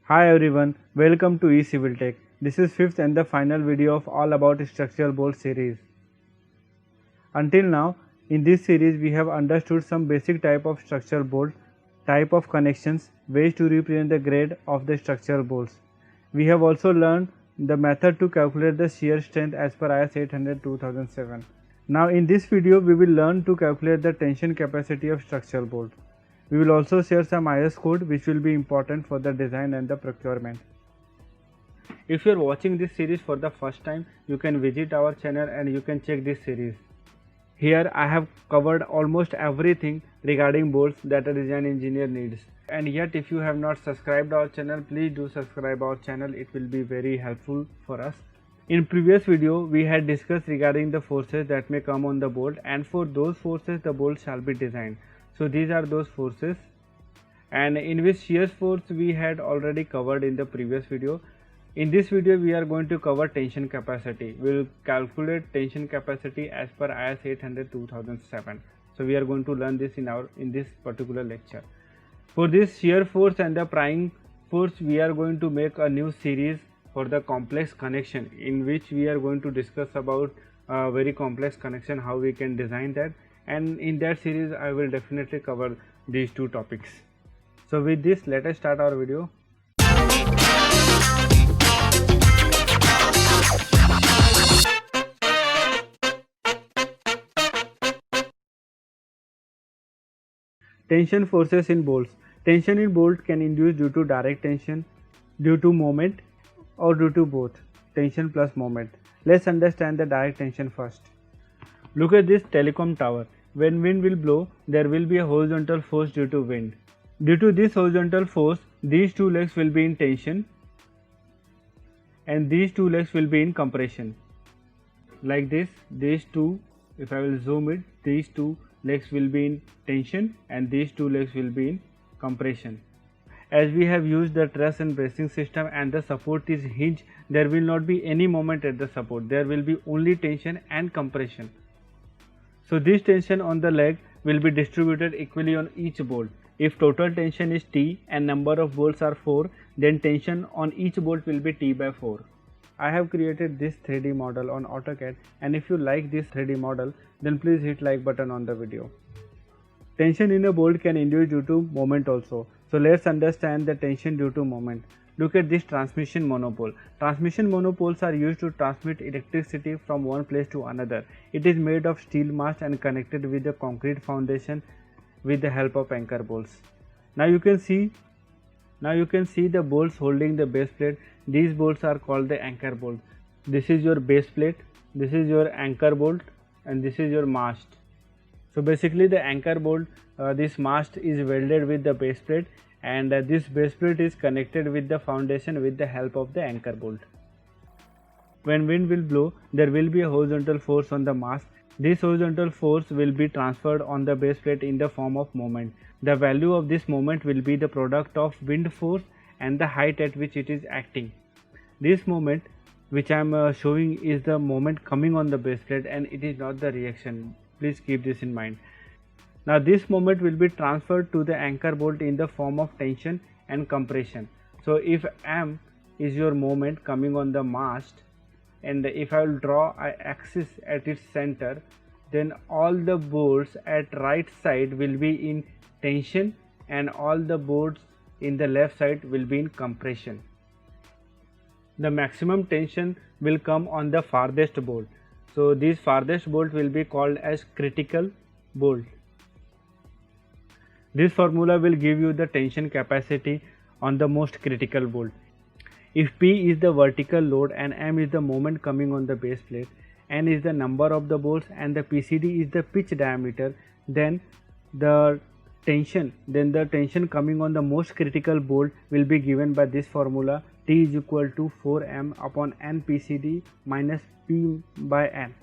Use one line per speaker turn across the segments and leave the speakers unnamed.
Hi everyone, welcome to eCivil Tech. This is fifth and the final video of all about structural bolt series. Until now, in this series we have understood some basic type of structural bolt, type of connections, ways to represent the grade of the structural bolts. We have also learned the method to calculate the shear strength as per IS 800-2007. Now in this video we will learn to calculate the tension capacity of structural bolt. We will also share some IS code which will be important for the design and the procurement. If you are watching this series for the first time, you can visit our channel and you can check this series. Here I have covered almost everything regarding bolts that a design engineer needs. And yet if you have not subscribed our channel, please do subscribe our channel. It will be very helpful for us. In previous video we had discussed regarding the forces that may come on the bolt, and for those forces the bolt shall be designed. So these are those forces, and in which shear force we had already covered in the previous video. In this video we are going to cover tension capacity. We will calculate tension capacity as per IS 800-2007. So we are going to learn this in this particular lecture. For this shear force and the prying force, we are going to make a new series for the complex connection, in which we are going to discuss about very complex connection, how we can design that, and in that series I will definitely cover these two topics. So with this, let us start our video. Tension forces in bolts. Tension in bolt can induce due to direct tension, due to moment, or due to both, tension plus moment. Let's understand the direct tension first. Look at this telecom tower. When wind will blow, there will be a horizontal force due to wind. Due to this horizontal force, these two legs will be in tension and these two legs will be in compression. Like this, these two, if I will zoom it, these two legs will be in tension and these two legs will be in compression. As we have used the truss and bracing system and the support is hinge, there will not be any moment at the support. There will be only tension and compression. So this tension on the leg will be distributed equally on each bolt. If total tension is T and number of bolts are 4, then tension on each bolt will be T by 4. I have created this 3D model on AutoCAD, and if you like this 3D model, then please hit like button on the video. Tension in a bolt can induce due to moment also. So let's understand the tension due to moment. Look at this transmission monopole. Transmission monopoles are used to transmit electricity from one place to another. It is made of steel mast and connected with the concrete foundation with the help of anchor bolts. Now you can see the bolts holding the base plate. These bolts are called the anchor bolt. This is your base plate, this is your anchor bolt, and this is your mast. So basically the anchor bolt, this mast is welded with the base plate, and this base plate is connected with the foundation with the help of the anchor bolt. When wind will blow, there will be a horizontal force on the mast. This horizontal force will be transferred on the base plate in the form of moment. The value of this moment will be the product of wind force and the height at which it is acting. This moment which I am showing is the moment coming on the base plate, and it is not the reaction. Please keep this in mind. Now this moment will be transferred to the anchor bolt in the form of tension and compression. So if M is your moment coming on the mast, and if I will draw an axis at its center, then all the bolts at right side will be in tension and all the bolts in the left side will be in compression. The maximum tension will come on the farthest bolt. So this farthest bolt will be called as critical bolt. This formula will give you the tension capacity on the most critical bolt. If P is the vertical load and M is the moment coming on the base plate, N is the number of the bolts, and the PCD is the pitch diameter, then the tension coming on the most critical bolt will be given by this formula: T is equal to 4M upon N PCD minus P by N.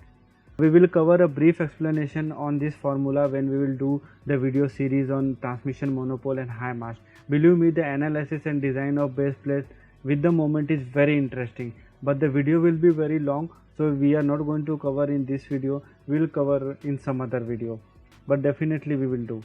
We will cover a brief explanation on this formula when we will do the video series on transmission monopole and high mast. Believe me, the analysis and design of base plate with the moment is very interesting, but the video will be very long, so we are not going to cover in this video. We will cover in some other video, but definitely we will do.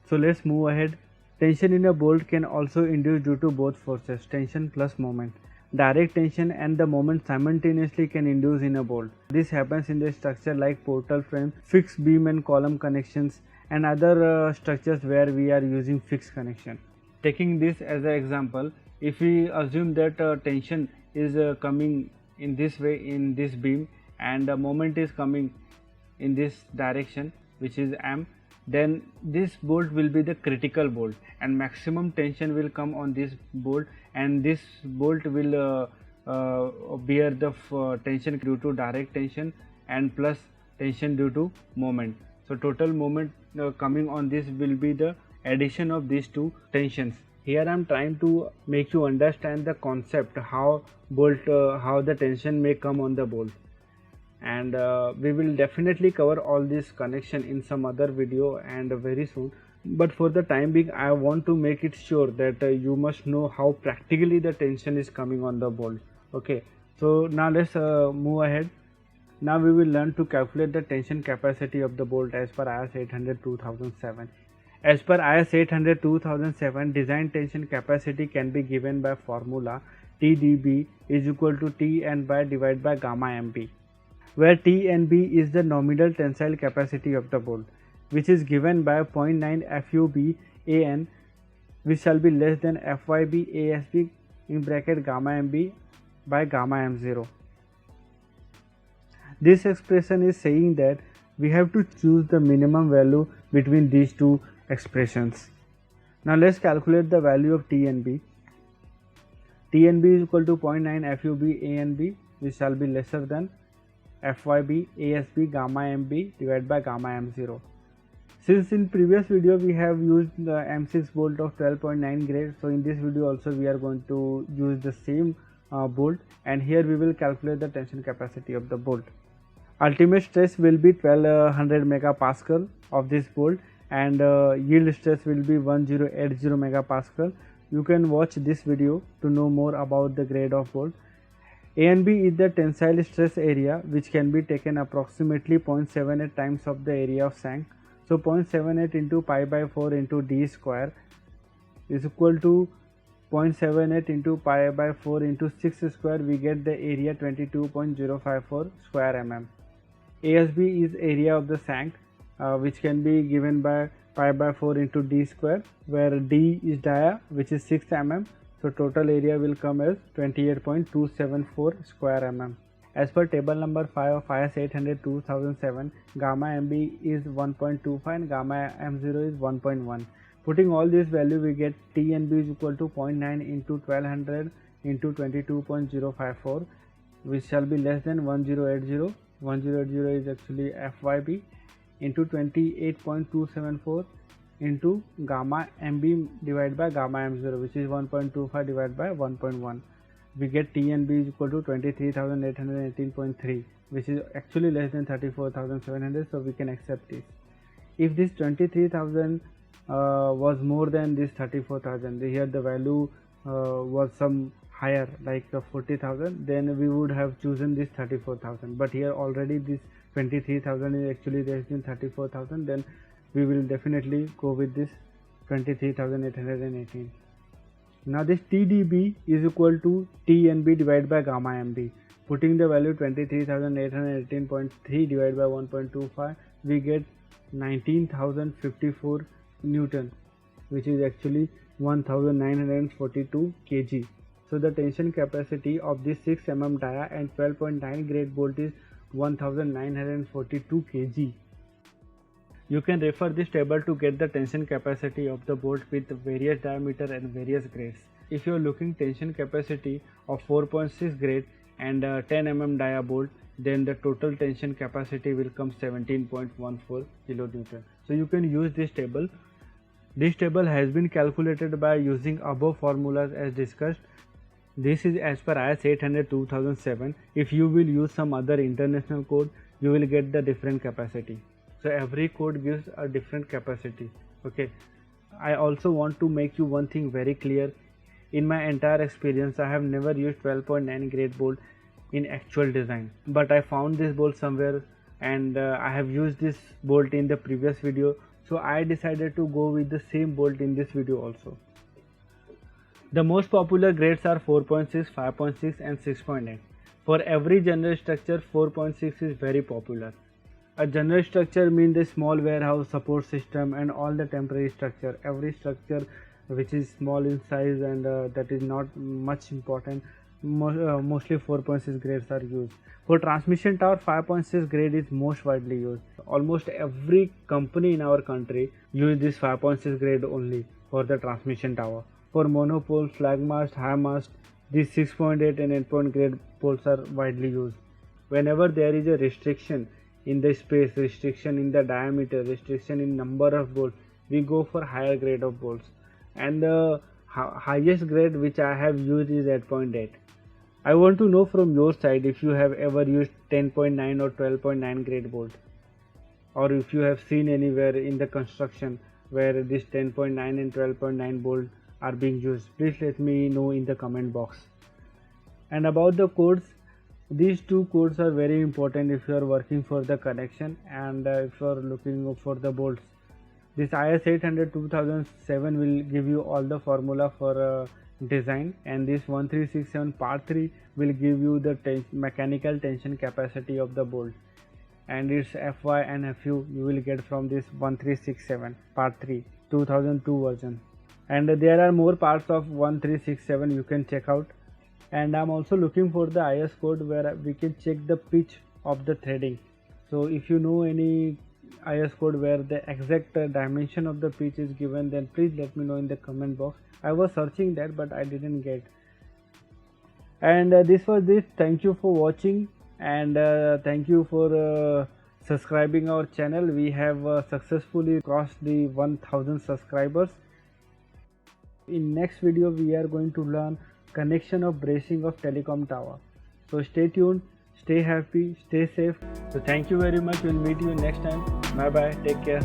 So let's move ahead. Tension in a bolt can also induce due to both forces, tension plus moment. Direct tension and the moment simultaneously can induce in a bolt. This happens in the structure like portal frame, fixed beam and column connections, and other structures where we are using fixed connection. Taking this as an example, if we assume that tension is coming in this way in this beam and the moment is coming in this direction, which is M, then this bolt will be the critical bolt and maximum tension will come on this bolt, and this bolt will bear the tension due to direct tension and plus tension due to moment. So total moment coming on this will be the addition of these two tensions. Here I am trying to make you understand the concept how the tension may come on the bolt, and we will definitely cover all this connection in some other video and very soon. But for the time being, I want to make it sure that you must know how practically the tension is coming on the bolt. Okay, so now let's move ahead. Now we will learn to calculate the tension capacity of the bolt as per IS 800-2007. As per IS 800-2007, design tension capacity can be given by formula TdB is equal to Tn divided by gamma mb, where Tnb is the nominal tensile capacity of the bolt, which is given by 0.9 FUB An, which shall be less than FYB ASB in bracket gamma mb by gamma m0. This expression is saying that we have to choose the minimum value between these two expressions. Now let's calculate the value of Tnb. Tnb is equal to 0.9 FUB Anb, which shall be lesser than FYB ASB gamma mb divided by gamma m0. Since in previous video we have used the M6 bolt of 12.9 grade, so in this video also we are going to use the same bolt, and here we will calculate the tension capacity of the bolt. Ultimate stress will be 1200 megapascal of this bolt, and yield stress will be 1080 megapascal. You can watch this video to know more about the grade of bolt. A and B is the tensile stress area, which can be taken approximately 0.78 times of the area of shank. So 0.78 into pi by 4 into d square is equal to 0.78 into pi by 4 into 6 square. We get the area 22.054 square mm. ASB is area of the shank, which can be given by pi by 4 into d square, where d is dia, which is 6 mm. So total area will come as 28.274 square mm. As per table number 5 of IS 800-2007, gamma mb is 1.25 and gamma m0 is 1.1. Putting all these value, we get Tnb is equal to 0.9 into 1200 into 22.054, which shall be less than 1080. 1080 is actually FYB into 28.274 into gamma mb divided by gamma m0, which is 1.25 divided by 1.1. We get Tnb is equal to 23,818.3, which is actually less than 34,700, so we can accept this. If this 23,000 was more than this 34,000, here the value was some higher like 40,000, then we would have chosen this 34,000, but here already this 23,000 is actually less than 34,000, then we will definitely go with this 23,818. Now this Tdb is equal to Tnb divided by gamma mb. Putting the value 23,818.3 divided by 1.25, we get 19,054 Newton, which is actually 1,942 kg. So the tension capacity of this 6 mm dia and 12.9 grade bolt is 1,942 kg. You can refer this table to get the tension capacity of the bolt with various diameter and various grades. If you are looking tension capacity of 4.6 grade and 10 mm dia bolt, then the total tension capacity will come 17.14 kilonewton. So you can use this table. This table has been calculated by using above formulas as discussed. This is as per IS 800-2007. If you will use some other international code, you will get the different capacity. So every code gives a different capacity. Okay, I also want to make you one thing very clear. In my entire experience, I have never used 12.9 grade bolt in actual design, but I found this bolt somewhere and I have used this bolt in the previous video so I decided to go with the same bolt in this video also. The most popular grades are 4.6, 5.6 and 6.8. For every general structure, 4.6 is very popular. A general structure means the small warehouse, support system and all the temporary structure. Every structure which is small in size and that is not much important, mostly 4.6 grades are used. For transmission tower, 5.6 grade is most widely used. Almost every company in our country use this 5.6 grade only for the transmission tower. For monopole, flag mast, high mast, these 6.8 and 8 grade poles are widely used. Whenever there is a restriction in the space, restriction in the diameter, restriction in number of bolts, we go for higher grade of bolts. And the highest grade which I have used is 8.8. I want to know from your side if you have ever used 10.9 or 12.9 grade bolt, or if you have seen anywhere in the construction where this 10.9 and 12.9 bolt are being used. Please let me know in the comment box. And about the codes, these two codes are very important if you are working for the connection and if you are looking for the bolts. This IS 800-2007 will give you all the formula for design, and this 1367 part 3 will give you the mechanical tension capacity of the bolt, and its FY and FU you will get from this 1367 part 3 2002 version. And there are more parts of 1367 you can check out. And I'm also looking for the IS code where we can check the pitch of the threading. So if you know any IS code where the exact dimension of the pitch is given, then please let me know in the comment box. I was searching that but I didn't get. And this was this. Thank you for watching, and thank you for subscribing our channel. We have successfully crossed the 1000 subscribers. In next video we are going to learn connection of bracing of telecom tower. So stay tuned, stay happy, stay safe. So thank you very much. We'll meet you next time. Bye bye, take care.